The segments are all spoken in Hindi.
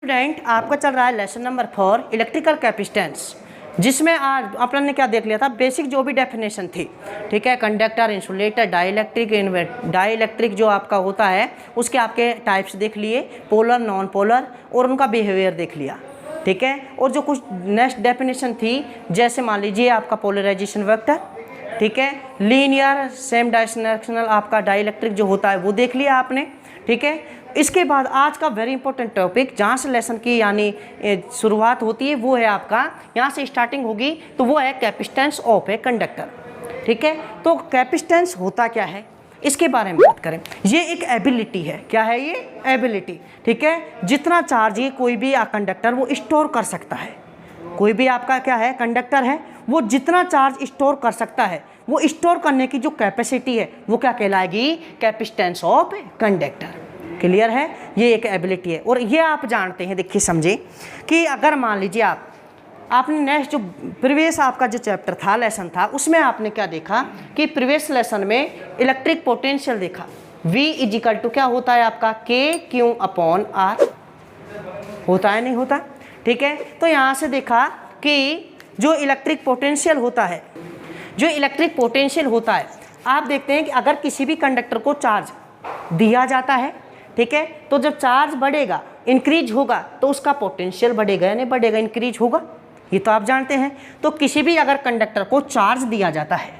स्टूडेंट, आपका चल रहा है लेसन नंबर 4 इलेक्ट्रिकल कैपेसिटेंस, जिसमें आज अपन ने क्या देख लिया था, बेसिक जो भी डेफिनेशन थी, ठीक है। कंडक्टर, इंसुलेटर, डाइइलेक्ट्रिक जो आपका होता है उसके आपके टाइप्स देख लिए, पोलर, नॉन पोलर, और उनका बिहेवियर देख लिया, ठीक है। और जो कुछ नेक्स्ट डेफिनेशन थी, जैसे मान लीजिए आपका पोलराइजेशन वेक्टर, ठीक है, लीनियर सेम डायरेक्शनल आपका डाइइलेक्ट्रिक जो होता है वो देख लिया आपने, ठीक है। इसके बाद आज का वेरी इंपॉर्टेंट टॉपिक जहाँ से लेसन की यानी शुरुआत होती है वो है आपका, यहाँ से स्टार्टिंग होगी, तो वो है कैपेसिटेंस ऑफ ए कंडक्टर, ठीक है। तो कैपेसिटेंस होता क्या है इसके बारे में बात करें। ये एक एबिलिटी है, क्या है ये, एबिलिटी, ठीक है। जितना चार्ज ये कोई भी कंडक्टर वो स्टोर कर सकता है, कोई भी आपका क्या है कंडक्टर है, वो जितना चार्ज स्टोर कर सकता है, वो स्टोर करने की जो कैपेसिटी है वो क्या कहलाएगी, कैपेसिटेंस ऑफ कंडक्टर। क्लियर है, ये एक एबिलिटी है। और ये आप जानते हैं, देखिए समझे कि अगर मान लीजिए आपने नेक्स्ट जो प्रीवियस आपका जो चैप्टर था, लेसन था, उसमें आपने क्या देखा कि प्रीवियस लेसन में इलेक्ट्रिक पोटेंशियल देखा, V इजिकल टू क्या होता है आपका, KQ/R होता है, नहीं होता, ठीक है। तो यहाँ से देखा कि जो इलेक्ट्रिक पोटेंशियल होता है, आप देखते हैं कि अगर किसी भी कंडक्टर को चार्ज दिया जाता है, ठीक है, तो जब चार्ज बढ़ेगा, इंक्रीज होगा, तो उसका पोटेंशियल बढ़ेगा या नहीं बढ़ेगा, इंक्रीज होगा, ये तो आप जानते हैं। तो किसी भी अगर कंडक्टर को चार्ज दिया जाता है,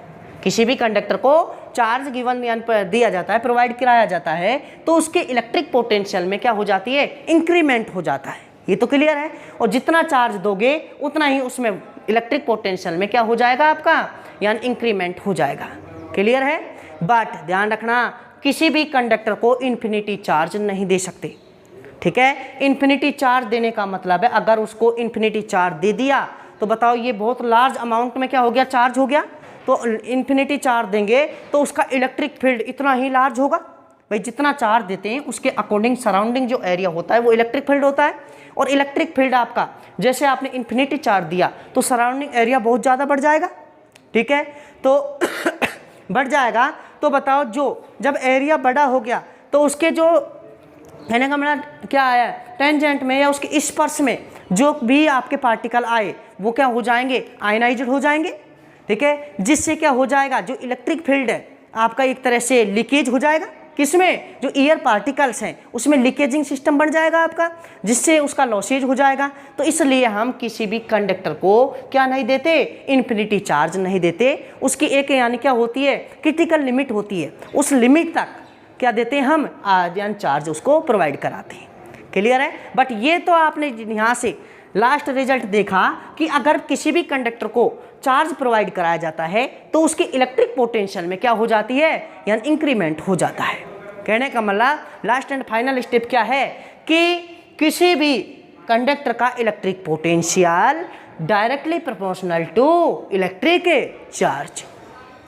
किसी भी कंडक्टर को चार्ज गिवन दिया जाता है, प्रोवाइड कराया जाता है, तो उसके इलेक्ट्रिक पोटेंशियल में क्या हो जाती है, इंक्रीमेंट हो जाता है, ये तो क्लियर है। और जितना चार्ज दोगे उतना ही उसमें इलेक्ट्रिक पोटेंशियल में क्या हो जाएगा आपका, यानी इंक्रीमेंट हो जाएगा, क्लियर है। बट ध्यान रखना, किसी भी कंडक्टर को इन्फिनिटी चार्ज नहीं दे सकते, ठीक है। इन्फिनिटी चार्ज देने का मतलब है, अगर उसको इन्फिनिटी चार्ज दे दिया तो बताओ ये बहुत लार्ज अमाउंट में क्या हो गया, चार्ज हो गया। तो इन्फिनिटी चार्ज देंगे तो उसका इलेक्ट्रिक फील्ड इतना ही लार्ज होगा, भाई जितना चार्ज देते हैं उसके अकॉर्डिंग सराउंडिंग जो एरिया होता है वो इलेक्ट्रिक फील्ड होता है। और इलेक्ट्रिक फील्ड आपका जैसे आपने इन्फिनिटी चार्ज दिया तो सराउंडिंग एरिया बहुत ज़्यादा बढ़ जाएगा, ठीक है। तो बढ़ जाएगा, तो बताओ जो जब एरिया बड़ा हो गया तो उसके जो कहने का मतलब क्या आया, टेंजेंट में या उसके स्पर्श में जो भी आपके पार्टिकल आए वो क्या हो जाएंगे, आयनाइज्ड हो जाएंगे, ठीक है। जिससे क्या हो जाएगा, जो इलेक्ट्रिक फील्ड है आपका एक तरह से लीकेज हो जाएगा, किसमें, जो एयर पार्टिकल्स हैं उसमें लीकेजिंग सिस्टम बन जाएगा आपका, जिससे उसका लॉसेज हो जाएगा। तो इसलिए हम किसी भी कंडक्टर को क्या नहीं देते, इन्फिनिटी चार्ज नहीं देते। उसकी एक यानी क्या होती है, क्रिटिकल लिमिट होती है, उस लिमिट तक क्या देते हैं हम, यानी चार्ज उसको प्रोवाइड कराते हैं, क्लियर है। बट ये तो आपने यहाँ से लास्ट रिजल्ट देखा कि अगर किसी भी कंडक्टर को चार्ज प्रोवाइड कराया जाता है तो उसके इलेक्ट्रिक पोटेंशियल में क्या हो जाती है, यानी इंक्रीमेंट हो जाता है। कहने का मतलब लास्ट एंड फाइनल स्टेप क्या है कि किसी भी कंडक्टर का electric potential directly proportional to electric charge.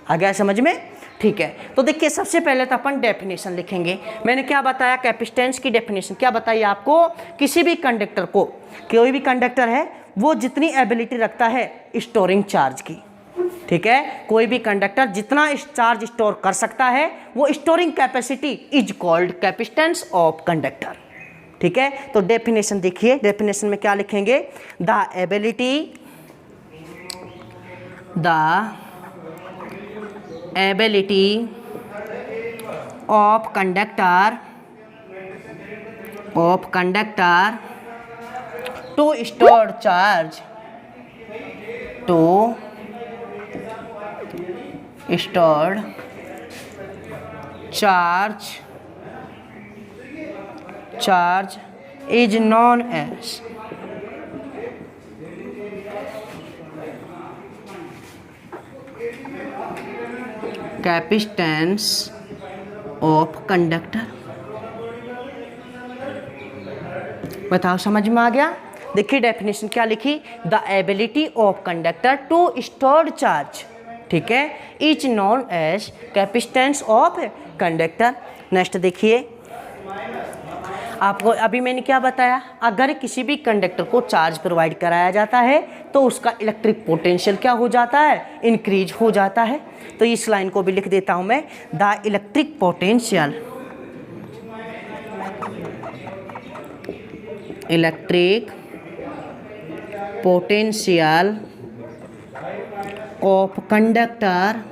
आ गया समझ में, ठीक है। तो देखिए सबसे पहले तो अपन डेफिनेशन लिखेंगे। मैंने क्या बताया, कैपेसिटेंस की डेफिनेशन क्या बताई आपको, किसी भी कंडक्टर को, कोई भी कंडक्टर है वो जितनी एबिलिटी रखता है स्टोरिंग चार्ज की, ठीक है। कोई भी कंडक्टर जितना चार्ज स्टोर कर सकता है वो storing capacity is called capacitance of conductor, ठीक है। तो डेफिनेशन देखिए, डेफिनेशन में क्या लिखेंगे, the ability of conductor to store charge, charge is known as capacitance of conductor। बताओ समझ में आ गया। देखिए डेफिनेशन क्या लिखी, the ability of conductor to store charge, ठीक है, is known as capacitance of conductor. Next देखिए, आपको अभी मैंने क्या बताया, अगर किसी भी कंडक्टर को चार्ज प्रोवाइड कराया जाता है तो उसका इलेक्ट्रिक पोटेंशियल क्या हो जाता है, इंक्रीज हो जाता है। तो इस लाइन को भी लिख देता हूं मैं, the electric potential electric potential of conductor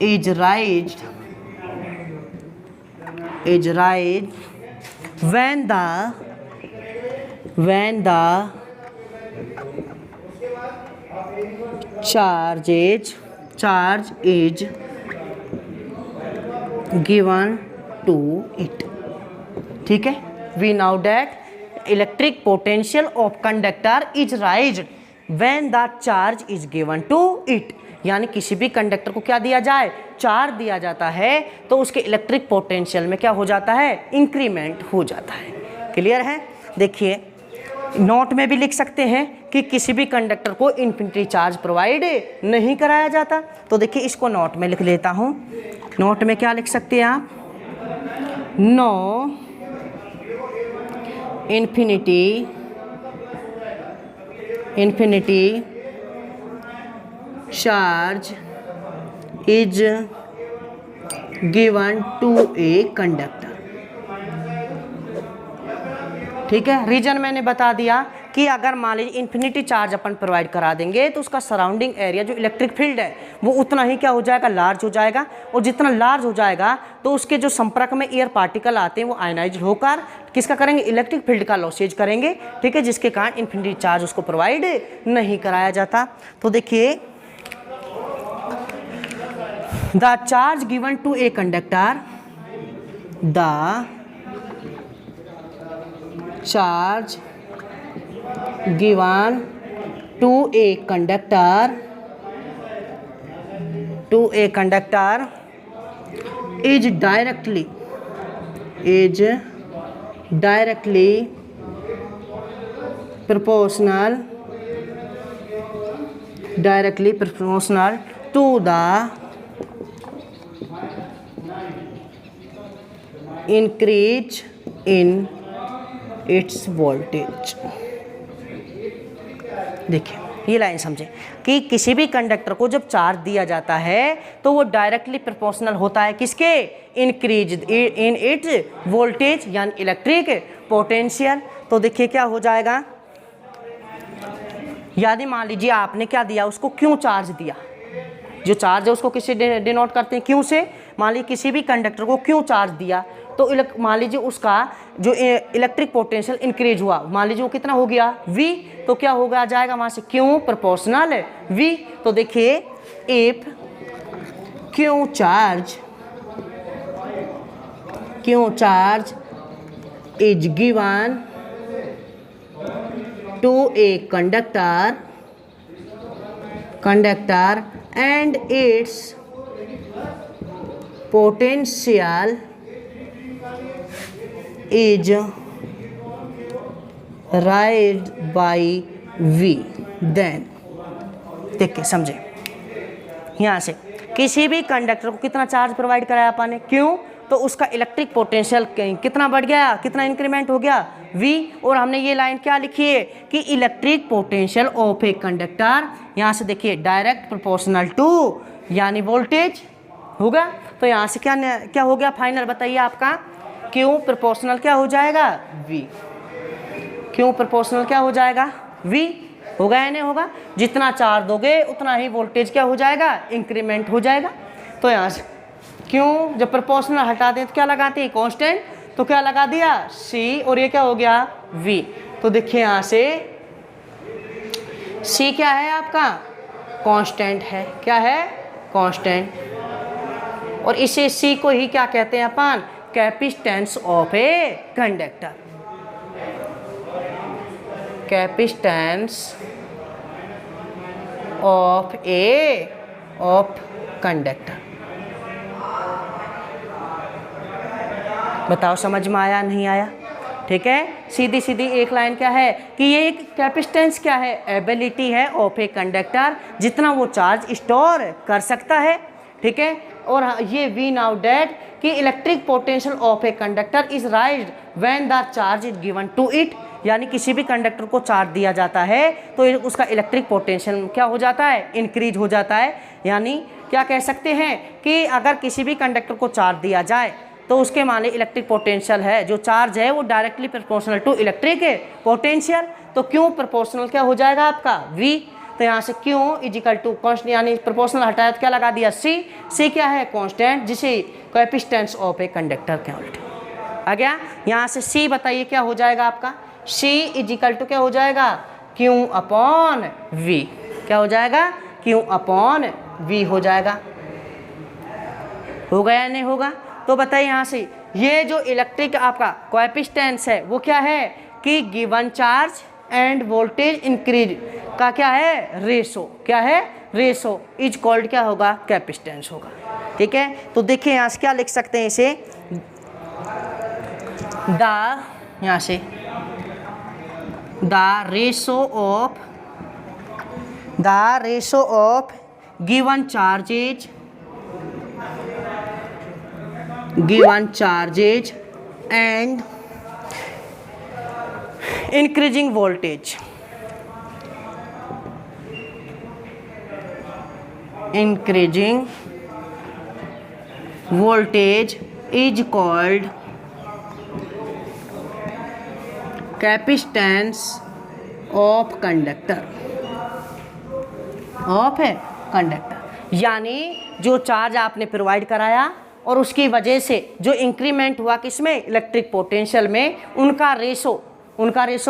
is raised when the charge is given to it। ठीक है, we know that electric potential of conductor is raised when the charge is given to it। यानी किसी भी कंडक्टर को क्या दिया जाए, चार्ज दिया जाता है तो उसके इलेक्ट्रिक पोटेंशियल में क्या हो जाता है, इंक्रीमेंट हो जाता है। क्लियर है। देखिए नोट में भी लिख सकते हैं कि किसी भी कंडक्टर को इन्फिनिटी चार्ज प्रोवाइड नहीं कराया जाता। तो देखिए इसको नोट में लिख लेता हूँ। नोट में क्या लिख सकते हैं आप, no infinity charge is given to a conductor. ठीक है, रीजन मैंने बता दिया कि अगर मान लीजिए इन्फिनिटी चार्ज अपन प्रोवाइड करा देंगे तो उसका सराउंडिंग एरिया जो इलेक्ट्रिक फील्ड है वो उतना ही क्या हो जाएगा, लार्ज हो जाएगा। और जितना लार्ज हो जाएगा तो उसके जो संपर्क में एयर पार्टिकल आते हैं वो आयनाइज होकर किसका करेंगे, इलेक्ट्रिक फील्ड का लॉसेज करेंगे। ठीक है, जिसके कारण इन्फिनिटी चार्ज उसको प्रोवाइड नहीं कराया जाता। तो देखिए the charge given to a conductor, the charge given to a conductor is directly proportional to the increase in its voltage। देखिए ये लाइन समझे कि किसी भी कंडक्टर को जब चार्ज दिया जाता है तो वो डायरेक्टली प्रोपोर्शनल होता है किसके, इंक्रीज इन इट्स वोल्टेज यानी इलेक्ट्रिक पोटेंशियल। तो देखिए क्या हो जाएगा, यदि मान लीजिए आपने क्या दिया, उसको क्यों चार्ज दिया, जो चार्ज है उसको किससे डिनोट करते हैं, क्यों से। मान लीजिए किसी भी कंडक्टर को क्यों चार्ज दिया तो मान लीजिए उसका जो इलेक्ट्रिक पोटेंशियल इंक्रीज हुआ, मान लीजिए वो कितना हो गया, V। तो क्या होगा, जाएगा वहाँ से क्यों प्रोपोर्शनल V। तो देखिए इफ क्यों charge is given to a conductor and its potential is raised by V, then देखिए समझे, यहाँ से किसी भी कंडक्टर को कितना चार्ज प्रोवाइड कराया अपन ने, क्यों, तो उसका इलेक्ट्रिक पोटेंशियल कितना बढ़ गया, कितना इंक्रीमेंट हो गया, V। और हमने ये लाइन क्या लिखी है कि electric potential of a conductor, यहाँ से देखिए डायरेक्ट प्रोपोर्शनल टू यानी वोल्टेज होगा। तो यहाँ से क्या हो गया फाइनल, बताइए आपका क्यों प्रोपोर्शनल क्या हो जाएगा, V। क्यों प्रोपोर्शनल क्या हो जाएगा, V होगा या नहीं होगा। जितना चार्ज दोगे उतना ही वोल्टेज क्या हो जाएगा, इंक्रीमेंट हो जाएगा। तो यहाँ से क्यों जब प्रोपोर्शनल हटा दें तो क्या लगाते हैं, कांस्टेंट। तो क्या लगा दिया C और ये क्या हो गया V। तो देखिए यहाँ से C क्या है आपका, कांस्टेंट है। क्या है, कांस्टेंट। और इसे C को ही क्या कहते हैं अपन, capacitance of a conductor. Capacitance of conductor. बताओ समझ में आया नहीं आया। ठीक है, सीधी सीधी एक लाइन क्या है कि ये एक कैपेसिटेंस क्या है, एबिलिटी है ऑफ ए कंडक्टर, जितना वो चार्ज स्टोर कर सकता है। ठीक है, और ये वी नाउ डेट कि electric potential of a conductor is raised when the charge is given to it, यानी किसी भी कंडक्टर को चार्ज दिया जाता है तो उसका इलेक्ट्रिक पोटेंशियल क्या हो जाता है, इंक्रीज हो जाता है। यानी क्या कह सकते हैं कि अगर किसी भी कंडक्टर को चार्ज दिया जाए तो उसके माने इलेक्ट्रिक पोटेंशियल है, जो चार्ज है वो directly proportional to electric potential. तो क्यू प्रोपोर्शनल क्या हो जाएगा आपका V। तो यहाँ से क्यू इजिकल टू कॉन्स्ट यानी प्रोपोर्शनल हटाया तो क्या लगा दिया C क्या है कांस्टेंट, जिसे कैपेसिटेंस ऑफ ए कंडक्टर कहते हैं। आ गया। यहाँ से C बताइए क्या हो जाएगा आपका, C इजिकल टू क्या हो जाएगा Q अपॉन V। क्या हो जाएगा Q अपॉन V हो जाएगा। हो गया नहीं होगा। तो बताइए यहाँ से ये जो इलेक्ट्रिक आपका कोएफिशिएंस है वो क्या है कि given charge end voltage increase का क्या है रेशो, क्या है रेशो इज कॉल्ड क्या होगा कैपेसिटेंस होगा। ठीक है। तो देखिए यहाँ से क्या लिख सकते हैं इसे, यहाँ से the ratio of given charges and increasing voltage is called capacitance of conductor यानी जो चार्ज आपने प्रोवाइड कराया और उसकी वजह से जो इंक्रीमेंट हुआ किसमें इलेक्ट्रिक पोटेंशियल में, उनका रेशो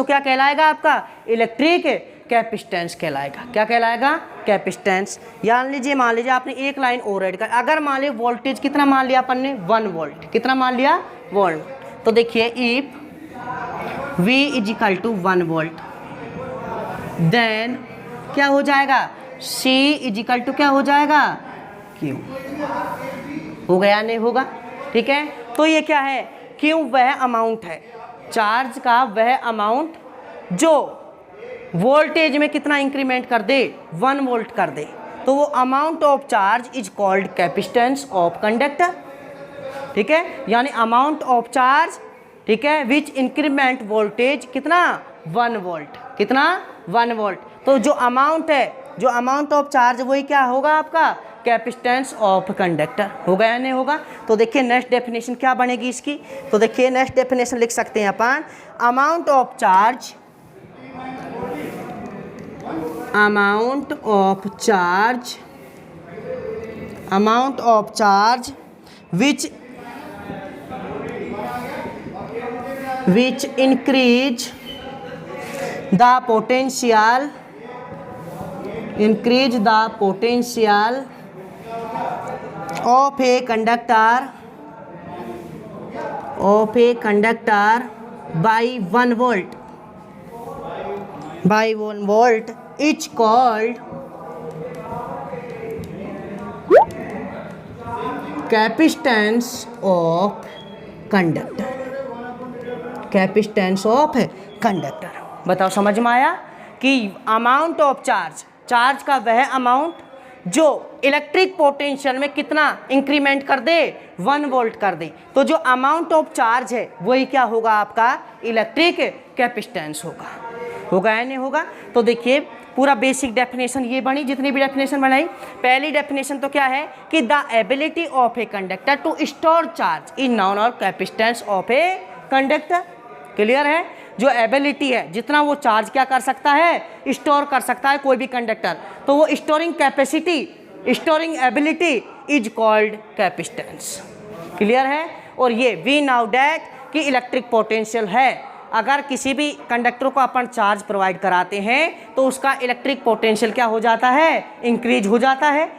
क्या कहलाएगा आपका इलेक्ट्रिक कैपेसिटेंस कहलाएगा। क्या कहलाएगा कैपेसिटेंस। मान लीजिए आपने एक लाइन और ऐड कर, अगर मान लिया वोल्टेज कितना मान लिया अपन ने 1 वोल्ट, कितना मान लिया 1 वोल्ट। तो देखिए if V is equal to 1 volt then क्या हो जाएगा C इजिकल टू क्या हो जाएगा Q। हो गया नहीं होगा। ठीक है। तो ये क्या है Q वह अमाउंट है चार्ज का, वह अमाउंट जो वोल्टेज में कितना इंक्रीमेंट कर दे 1 वोल्ट कर दे, तो वो amount of charge is called capacitance of conductor. ठीक है। यानी अमाउंट ऑफ चार्ज, ठीक है, विच इंक्रीमेंट वोल्टेज कितना 1 वोल्ट, कितना 1 वोल्ट। तो जो अमाउंट ऑफ चार्ज वही क्या होगा आपका कैपेसिटेंस ऑफ कंडक्टर। हो गया नहीं होगा। तो देखिए नेक्स्ट डेफिनेशन क्या बनेगी इसकी। तो देखिए नेक्स्ट डेफिनेशन लिख सकते हैं अपन, amount of charge which increase the potential of a conductor by 1 volt is called capacitance of conductor। बताओ समझ में आया कि अमाउंट ऑफ चार्ज का वह अमाउंट जो इलेक्ट्रिक पोटेंशियल में कितना इंक्रीमेंट कर दे 1 वोल्ट कर दे, तो जो अमाउंट ऑफ चार्ज है वही क्या होगा आपका इलेक्ट्रिक कैपेसिटेंस होगा। होगा या नहीं होगा। तो देखिए पूरा बेसिक डेफिनेशन ये बनी, जितनी भी डेफिनेशन बनाई। पहली डेफिनेशन तो क्या है कि the ability of a conductor to store charge is known और capacitance of a conductor. Clear है। जो एबिलिटी है, जितना वो चार्ज क्या कर सकता है स्टोर कर सकता है कोई भी कंडक्टर, तो वो storing ability is called capacitance. Clear है। और ये वी नाउ डैट कि इलेक्ट्रिक पोटेंशियल है, अगर किसी भी कंडक्टर को अपन चार्ज प्रोवाइड कराते हैं तो उसका इलेक्ट्रिक पोटेंशियल क्या हो जाता है इंक्रीज हो जाता है।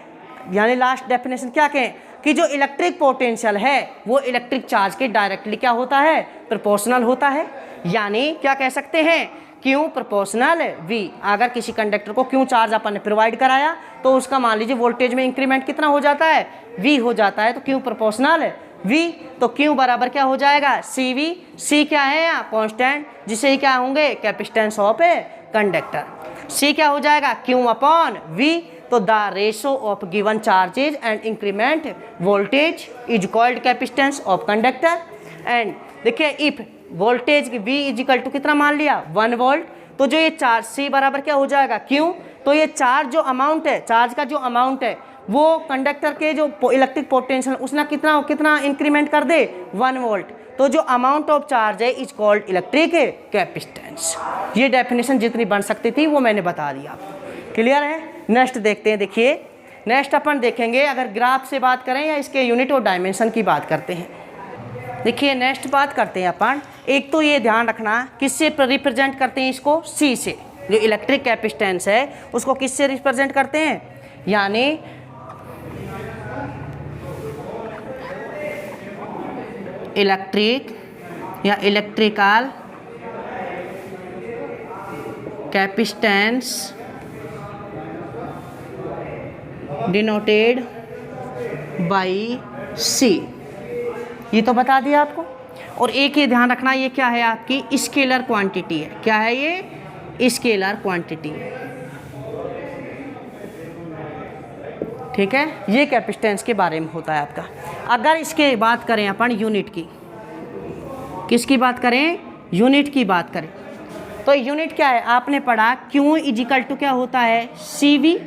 यानी लास्ट डेफिनेशन क्या कहें कि जो इलेक्ट्रिक पोटेंशियल है वो इलेक्ट्रिक चार्ज के डायरेक्टली क्या होता है प्रोपोर्शनल होता है। यानी क्या कह सकते हैं क्यों प्रोपोर्शनल V। अगर किसी कंडक्टर को क्यों चार्ज अपन ने प्रोवाइड कराया तो उसका मान लीजिए वोल्टेज में इंक्रीमेंट कितना हो जाता है V हो जाता है, तो क्यों प्रोपोर्शनल V। तो क्यों बराबर क्या हो जाएगा CV। C क्या है यहाँ कांस्टेंट, जिसे क्या होंगे capacitance of a conductor. C क्या हो जाएगा Q अपॉन V। तो the ratio of given charges and increment voltage is called capacitance of conductor. And देखिए if voltage V is equal to कितना मान लिया 1 वोल्ट, तो जो ये चार्ज C बराबर क्या हो जाएगा Q। तो ये चार्ज जो अमाउंट है, चार्ज का जो अमाउंट है वो कंडक्टर के जो इलेक्ट्रिक पोटेंशियल उसने कितना इंक्रीमेंट कर दे 1 वोल्ट। तो जो अमाउंट ऑफ चार्ज है इज कॉल्ड इलेक्ट्रिक कैपेसिटेंस। ये डेफिनेशन जितनी बन सकती थी वो मैंने बता दिया आपको। क्लियर है? नेक्स्ट देखते हैं। देखिए नेक्स्ट अपन देखेंगे, अगर ग्राफ से बात करें या इसके यूनिट और डायमेंशन की बात करते हैं। देखिए नेक्स्ट बात करते हैं अपन। एक तो ये ध्यान रखना किससे रिप्रेजेंट करते हैं इसको, सी से। जो इलेक्ट्रिक कैपेसिटेंस है उसको किससे रिप्रेजेंट करते हैं, यानी इलेक्ट्रिक या इलेक्ट्रिकल कैपेसिटेंस डिनोटेड बाई सी। ये तो बता दिया आपको। और एक ये ध्यान रखना, ये क्या है आपकी स्केलर क्वांटिटी है। क्या है ये? स्केलर क्वांटिटी है। ठीक है, ये कैपेसिटेंस के बारे में होता है आपका। अगर इसके बात करें अपन यूनिट की, किसकी बात करें? यूनिट की बात करें तो यूनिट क्या है? आपने पढ़ा Q इजिकल टू क्या होता है, CV।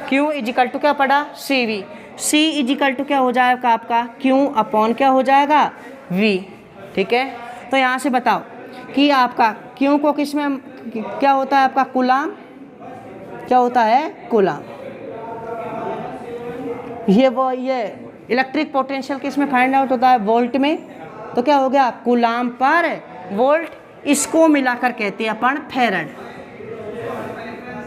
Q इजिकल टू क्या पढ़ा, CV। C इजिकल टू क्या हो जाएगा आपका, Q अपॉन क्या हो जाएगा, V। ठीक है, तो यहाँ से बताओ कि आपका Q को किस में क्या होता है आपका, कूलाम। क्या होता है, कूलाम। ये इलेक्ट्रिक पोटेंशियल किस में फाइंड आउट होता है, वोल्ट में। तो क्या हो गया, कूलाम पर वोल्ट। इसको मिलाकर कहते हैं अपन फैराड।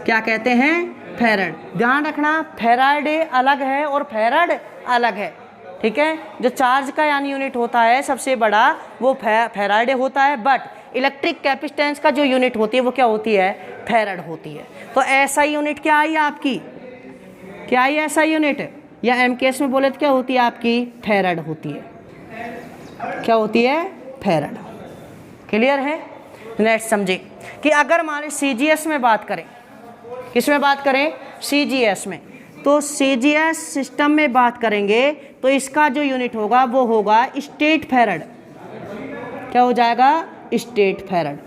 क्या कहते हैं, फैराड। ध्यान रखना फैराडे अलग है और फैराड अलग है। ठीक है, जो चार्ज का यानी यूनिट होता है सबसे बड़ा वो फैराडे होता है, बट इलेक्ट्रिक कैपेसिटेंस का जो यूनिट होती है वो क्या होती है, फैराड होती है। तो ऐसा यूनिट क्या आई आपकी, क्या आई ऐसा यूनिट, या एमकेएस में बोले तो क्या होती है आपकी, फैराड होती है। क्या होती है, फैराड। क्लियर है? नेक्स्ट समझे कि अगर हमारे सीजीएस में बात करें, किस में बात करें, सीजीएस में, तो सीजीएस सिस्टम में बात करेंगे तो इसका जो यूनिट होगा वो होगा स्टेट फैराड। क्या हो जाएगा, स्टेट फैराड।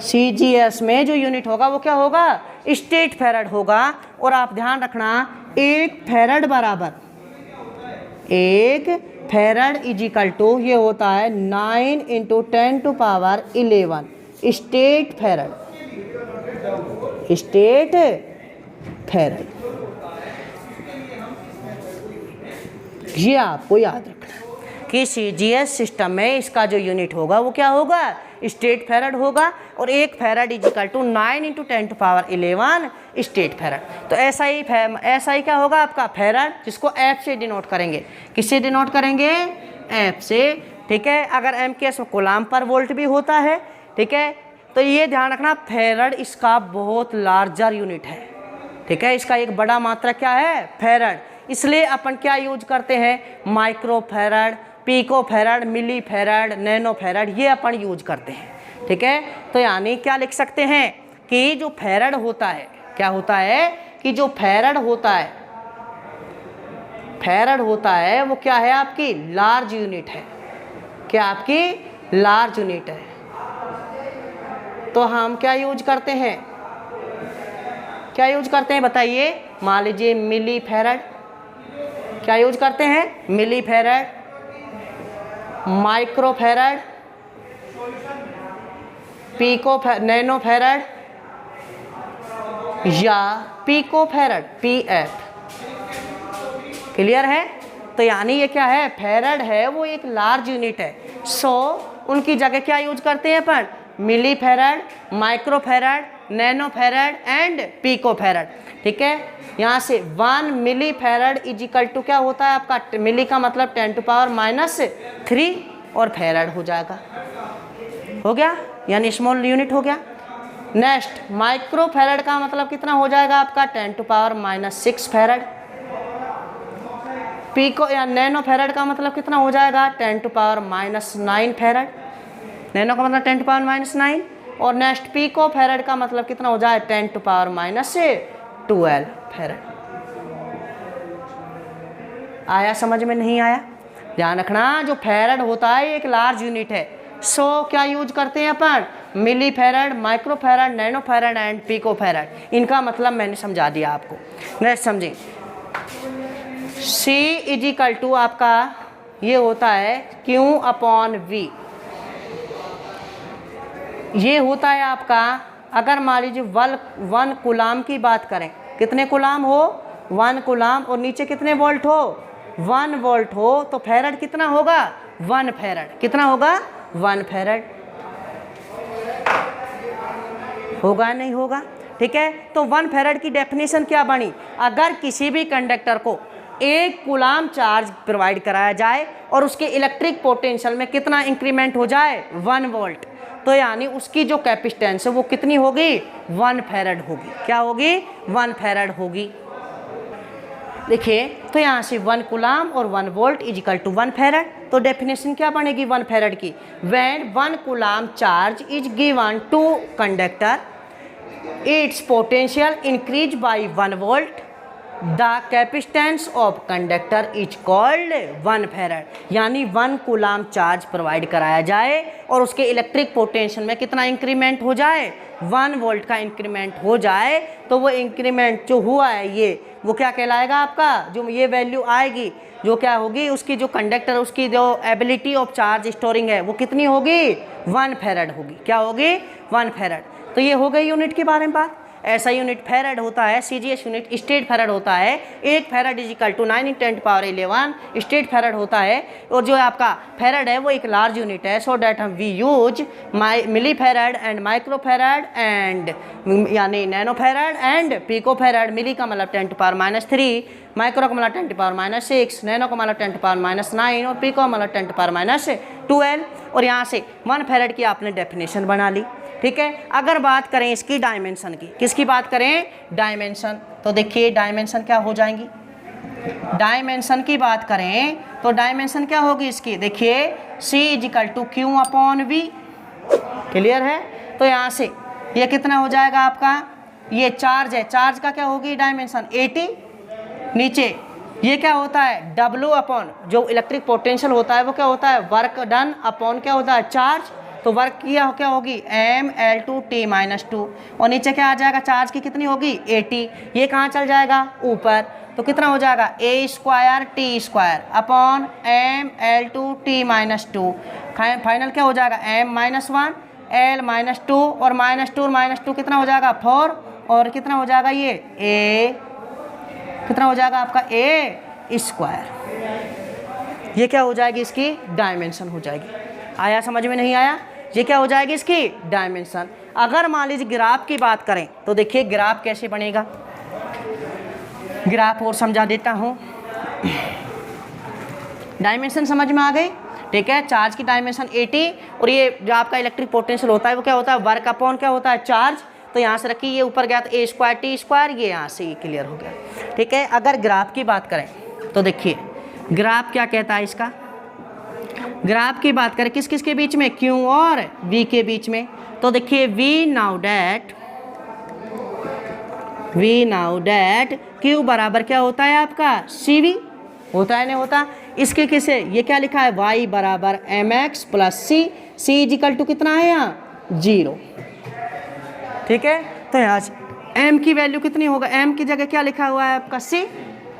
सीजीएस में जो यूनिट होगा वो क्या होगा, स्टेट फैराड होगा। और आप ध्यान रखना 1 फैराड बराबर, 1 फैराड इजिकल टू ये होता है 9 × 10⁻11 स्टेट फैराड। स्टेट फैराड, ये आपको याद रखना है कि सीजीएस सिस्टम में इसका जो यूनिट होगा वो क्या होगा, स्टेट फैराड होगा। और 1 farad equal to 9 × 10⁻11 statfarad. तो ऐसा ही क्या होगा आपका फैराड, जिसको एफ से डिनोट करेंगे। किससे डिनोट करेंगे, एफ से। ठीक है, अगर एम के एस में कूलाम पर वोल्ट भी होता है। ठीक है, तो ये ध्यान रखना फैराड इसका बहुत लार्जर यूनिट है। ठीक है, इसका एक बड़ा मात्रा क्या है, फैराड। इसलिए अपन क्या यूज करते हैं, माइक्रो फैराड, पिको फैराड, मिली फैराड, नैनो फैराड, ये अपन यूज करते हैं। ठीक है, तो यानी क्या लिख सकते हैं कि जो फैराड होता है, क्या होता है कि जो फैराड होता है, फैराड होता है वो क्या है आपकी लार्ज यूनिट है। क्या आपकी लार्ज यूनिट है। तो हम क्या यूज करते हैं, क्या यूज करते हैं बताइए, मान लीजिए मिली फैराड। क्या यूज करते हैं, milli farad, micro farad, pico nano farad या पिको फैराड, पीएफ। क्लियर है? तो यानी ये क्या है, फैराड है वो एक लार्ज यूनिट है। सो उनकी जगह क्या यूज करते हैं अपन, milli farad, micro farad, nano farad and pico farad. ठीक है, यहाँ से 1 मिली फैराड इजिकल टू क्या होता है आपका, मिली का मतलब 10⁻³ और फैराड हो जाएगा। हो गया, यानी स्मॉल यूनिट हो गया। नेक्स्ट माइक्रो फैराड का मतलब कितना हो जाएगा आपका 10⁻6 फैराड। पिको या नैनो फैराड का मतलब कितना हो जाएगा 10⁻9 फैराड। नैनो का मतलब 10⁻9। और नेक्स्ट पिको फैराड का मतलब कितना हो जाए 10⁻12 फैराड। आया समझ में, नहीं आया? ध्यान रखना जो फैराड होता है एक लार्ज यूनिट है। सो क्या यूज करते हैं अपन, milli farad, micro farad, nano farad and pico farad. इनका मतलब मैंने समझा दिया आपको। नेक्स्ट समझें, C इजिकल टू आपका ये होता है Q अपॉन V। ये होता है आपका, अगर मान लीजिए 1 कूलाम की बात करें, कितने कूलाम हो, 1 कूलाम, और नीचे कितने वोल्ट हो, 1 वोल्ट हो, तो फेराड कितना होगा, 1 फेराड। कितना होगा, 1 फेराड। होगा नहीं होगा, ठीक है। तो 1 फेराड की डेफिनेशन क्या बनी, अगर किसी भी कंडक्टर को 1 कूलाम चार्ज प्रोवाइड कराया जाए और उसके इलेक्ट्रिक पोटेंशियल में कितना इंक्रीमेंट हो जाए, 1 वोल्ट, तो यानी उसकी जो कैपेसिटेंस है वो कितनी होगी, 1 फेराड होगी। क्या होगी, 1 फेराड होगी। देखिए, तो यहाँ से 1 कूलाम और 1 वोल्ट इजिकल टू 1 फेराड। तो डेफिनेशन क्या बनेगी 1 फेराड की, when 1 coulomb charge is given to conductor, its potential increase by 1 volt, the capacitance of conductor is called 1 farad. यानी 1 कूलाम चार्ज प्रोवाइड कराया जाए और उसके इलेक्ट्रिक पोटेंशियल में कितना इंक्रीमेंट हो जाए, 1 वोल्ट का इंक्रीमेंट हो जाए, तो वो इंक्रीमेंट जो हुआ है ये वो क्या कहलाएगा आपका, जो ये वैल्यू आएगी, जो क्या होगी, उसकी जो कंडक्टर, उसकी जो एबिलिटी ऑफ चार्ज स्टोरिंग है वो कितनी होगी, 1 फेराड होगी। क्या होगी, 1 फेराड। तो ये हो गई यूनिट के बारे में बात। ऐसा यूनिट फेराड होता है, CGS यूनिट स्टेट फेराड होता है। 1 farad is equal to 9 × 10⁻11 statfarad होता है। और जो आपका फेराड है वो एक लार्ज यूनिट है, सो डैट हम we use milli farad and micro farad and यानी nano farad and pico farad. Milli का मतलब 10⁻³ माइक्रो का मतलब 10⁻6, नैनो का मतलब 10⁻9 और पिको का मतलब 10⁻12। और यहाँ से 1 फेराड की आपने डेफिनेशन बना ली, ठीक है। अगर बात करें इसकी डायमेंशन की, किसकी बात करें, डायमेंशन, तो देखिए डायमेंशन क्या हो जाएंगी, डायमेंशन की बात करें तो डायमेंशन क्या होगी इसकी, देखिए C equal to Q upon V। Clear है। तो यहाँ से ये कितना हो जाएगा आपका, ये चार्ज है, चार्ज का क्या होगी डायमेंशन 80। नीचे ये क्या होता है, W अपॉन जो इलेक्ट्रिक पोटेंशियल होता है वो क्या होता है, वर्क डन अपॉन क्या होता है, चार्ज। तो वर्क किया क्या होगी, mL2T-2। और नीचे क्या आ जाएगा, चार्ज की कितनी होगी 80। ये कहाँ चल जाएगा, ऊपर। तो कितना हो जाएगा A²T² अपॉन mL2T-2। फाइनल क्या हो जाएगा m-1 L-2 और -2 कितना हो जाएगा 4। और कितना हो जाएगा ये A, कितना हो जाएगा आपका A²। ये क्या हो जाएगी, इसकी डायमेंशन हो जाएगी। आया समझ में, नहीं आया, ये क्या हो जाएगी इसकी डायमेंशन। अगर मान लीजिए ग्राफ की बात करें तो देखिए ग्राफ कैसे बनेगा, ग्राफ और समझा देता हूँ। डायमेंशन समझ में आ गई, ठीक है। चार्ज की डायमेंशन 80 और ये जो आपका इलेक्ट्रिक पोटेंशियल होता है वो क्या होता है, वर्क अपॉन क्या होता है, चार्ज। तो यहाँ से रखिए, ये ऊपर गया तो A²T², ये यहाँ से क्लियर हो गया, ठीक है। अगर ग्राफ की बात करें तो देखिए ग्राफ क्या कहता है, इसका ग्राफ की बात करें किस किस के बीच में, Q और V के बीच में। तो देखिए V नाउ डैट Q बराबर क्या होता है आपका CV, होता है नहीं होता। इसके किसे, ये क्या लिखा है, Y बराबर mx plus C। C equal to कितना है यहाँ 0, ठीक है। तो यहाँ m की वैल्यू कितनी होगा, m की जगह क्या लिखा हुआ है आपका C,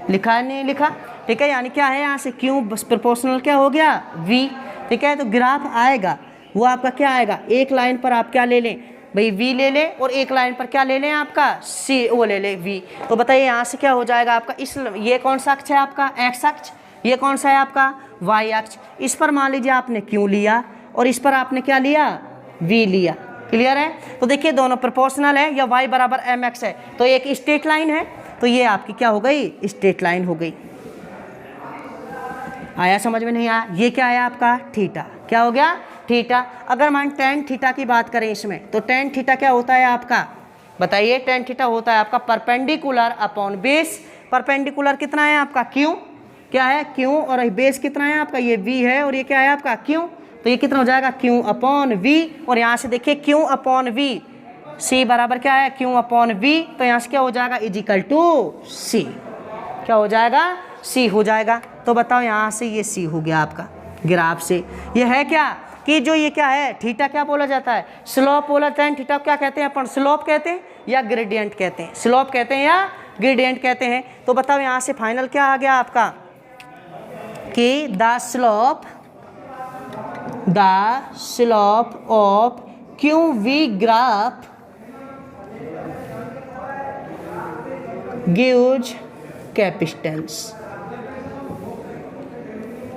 लिखा है नहीं लिखा, ठीक है। यानी क्या है, यहाँ से Q बस प्रोपोर्शनल क्या हो गया V, ठीक है। तो ग्राफ आएगा वो आपका क्या आएगा, एक लाइन पर आप क्या ले लें भाई, V ले लें, और एक लाइन पर क्या ले लें आपका C, वो ले लें V। तो बताइए यहाँ से क्या हो जाएगा आपका, इस ये कौन सा अक्ष है आपका X अक्ष, ये कौन सा है आपका Y अक्ष। इस पर मान लीजिए आपने Q लिया और इस पर आपने क्या लिया, V लिया। क्लियर है। तो देखिए दोनों प्रोपोर्शनल है, या Y बराबर mx है, तो एक स्ट्रेट लाइन है, तो ये आपकी क्या हो गई, स्ट्रेट लाइन हो गई। आया समझ में, नहीं आया। ये क्या है आपका थीटा, क्या हो गया थीटा। अगर मान tan थीटा की बात करें इसमें, तो tan थीटा क्या होता है आपका, बताइए। tan थीटा होता है आपका परपेंडिकुलर अपॉन बेस। परपेंडिकुलर कितना है आपका Q, क्या है Q, और बेस कितना है आपका, ये V है, और ये क्या है आपका Q। तो ये कितना हो जाएगा Q अपॉन V। और यहाँ से देखिए Q अपॉन V, C बराबर क्या है Q अपॉन V। तो यहाँ से क्या हो जाएगा इजिकल टू C, क्या हो जाएगा C हो जाएगा। तो बताओ यहाँ से ये C हो गया आपका, ग्राफ से। ये है क्या कि जो ये क्या है, थीटा क्या बोला जाता है, स्लोप बोला जाता है। थीटा क्या कहते हैं अपन, स्लोप कहते हैं या ग्रेडियंट कहते हैं, स्लोप कहते हैं या ग्रेडियंट कहते हैं। तो बताओ यहाँ से फाइनल क्या आ गया आपका कि the slope of Q V graph gives capacitance.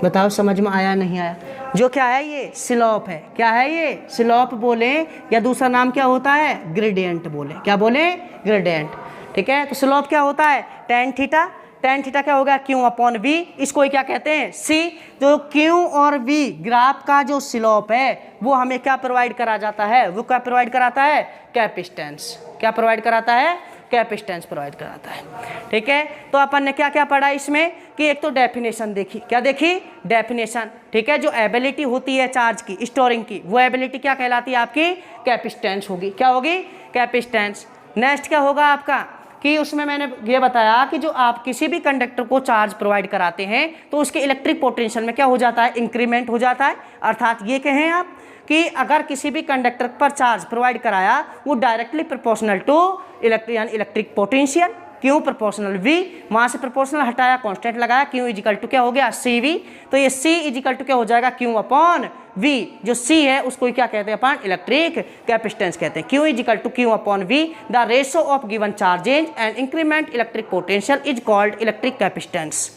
बताओ समझ में आया नहीं आया। जो क्या है ये स्लोप है, क्या है ये स्लोप बोले या दूसरा नाम क्या होता है ग्रेडियंट बोले, क्या बोले ग्रेडियंट। ठीक है, तो स्लोप क्या होता है टेन थीटा, टेन थीटा क्या होगा क्यू अपॉन वी, इसको क्या कहते हैं सी। तो क्यू और वी ग्राफ का जो स्लोप है वो हमें क्या प्रोवाइड करा जाता है, वो क्या प्रोवाइड कराता है कैपेसिटेंस, क्या प्रोवाइड कराता है कैपेसिटेंस प्रोवाइड कराता है। ठीक है, तो अपन ने क्या क्या पढ़ा इसमें कि एक तो डेफिनेशन देखी, क्या देखी डेफिनेशन। ठीक है, जो एबिलिटी होती है चार्ज की स्टोरिंग की, वो एबिलिटी क्या कहलाती है आपकी कैपेसिटेंस होगी, क्या होगी कैपेसिटेंस। नेक्स्ट क्या होगा आपका कि उसमें मैंने ये बताया कि जो आप किसी भी कंडक्टर को चार्ज प्रोवाइड कराते हैं तो उसके इलेक्ट्रिक पोटेंशियल में क्या हो जाता है इंक्रीमेंट हो जाता है। अर्थात ये कहें आप कि अगर किसी भी कंडक्टर पर चार्ज प्रोवाइड कराया वो directly proportional to electric potential, Q proportional V, वहाँ से प्रोपोर्शनल हटाया कांस्टेंट लगाया, क्यू इजिकल टू क्या हो गया सी वी। तो ये सी इजिकल टू क्या हो जाएगा क्यू अपॉन वी, जो सी है उसको क्या कहते हैं अपन इलेक्ट्रिक कैपेसिटेंस कहते हैं। Q equal to Q upon V, the ratio of given charges and increment electric potential is called electric capacitance.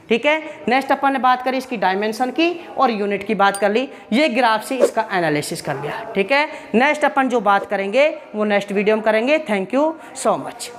ठीक है, नेक्स्ट अपन ने बात करी इसकी डायमेंशन की और यूनिट की बात कर ली, ये ग्राफ से इसका एनालिसिस कर लिया। ठीक है, नेक्स्ट अपन जो बात करेंगे वो नेक्स्ट वीडियो में करेंगे। Thank you so much.